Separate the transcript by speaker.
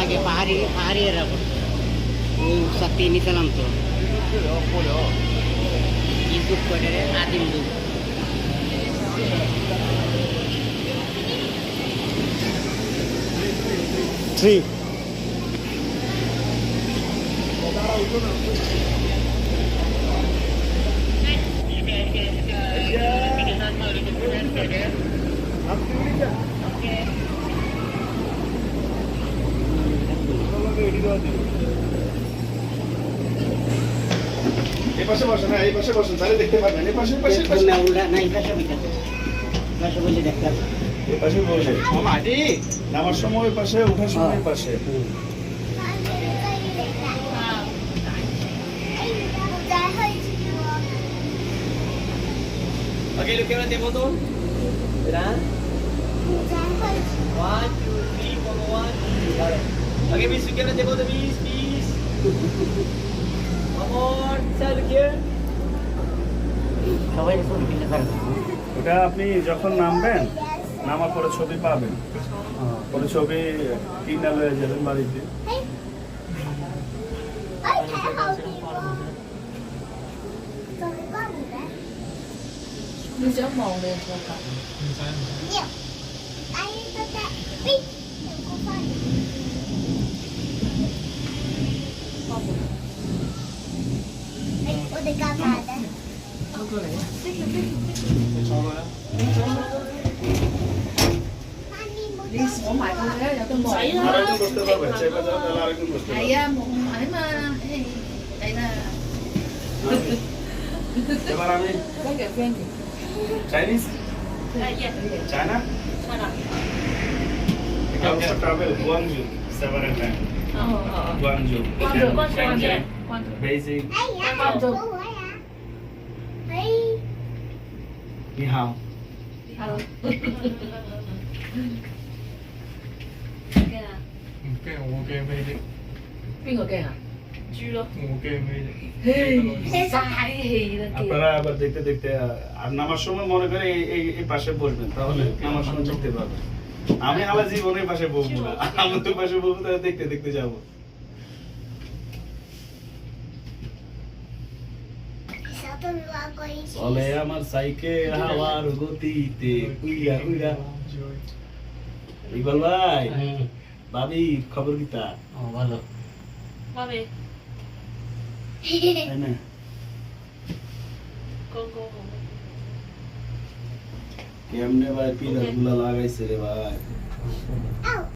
Speaker 1: আগে পাহাড়ি এরা করতো ওই সাথে নিতাম তো ইউটিউব করে আদিম যুগ
Speaker 2: থ্রি
Speaker 3: এই পাশে বসেন, হ্যাঁ এই পাশে বসেন, তাহলে দেখতে পারবেন। এই পাশে পাশে পাশে
Speaker 1: না উল্টা না এই পাশে বসে দেখতাম
Speaker 3: এই পাশে বসে নামার সময় ওই পাশে, ওঠার সময় এই পাশে।
Speaker 4: Okay, look at the bottom. Benar? 1, 2, 3, follow 1. Okay, miss, look at the bottom, miss, miss. One more. Sir, look here.
Speaker 1: সবাই ছবি তুলতে পারবে
Speaker 3: ওটা আপনি যখন নামবেন, নামার পরে ছবি পাবেন, পরে ছবি কিনা লয়ে যাবেন বাড়িতে।
Speaker 5: 你想望你個頭？
Speaker 6: 我哋教大嘅。
Speaker 5: 我過嚟。你坐埋過去啊！有得望。
Speaker 3: আরেকজন বসতে পারবেন, চেপে যাও তাহলে আরেকজন বসতে পারবেন।
Speaker 5: 係啊，冇埋啊嘛，誒，係啦。
Speaker 3: এবার আমি
Speaker 5: Thank you, thank you。
Speaker 3: Chinese, China, এটা হচ্ছে travel Guangzhou, 7 and 9 Guangzhou, Beijing,
Speaker 6: 好啊！哎，
Speaker 3: নি হাও।
Speaker 5: Hello。邊個驚啊？豬咯。嘿，嘥氣啦！আপনারা
Speaker 3: আবার দেখতে দেখতে আর নামার সময় মনে করে এই পাশে বসবেন, তাহলে নামার সময় দেখতে পাবেন। আমি আলা জীবনের পাশে বসবো না, আমি তো পাশে বসবো, তাহলে দেখতে দেখতে যাবো। চলে আমার সাইকেল হাওয়ার গতিতে উইরা উইরা। ইকবাল ভাই, ভাবি খবর কিতা?
Speaker 1: ভালো
Speaker 3: তাই না? কেমনে ভাই পিলার গুলা লাগাইছে রে ভাই?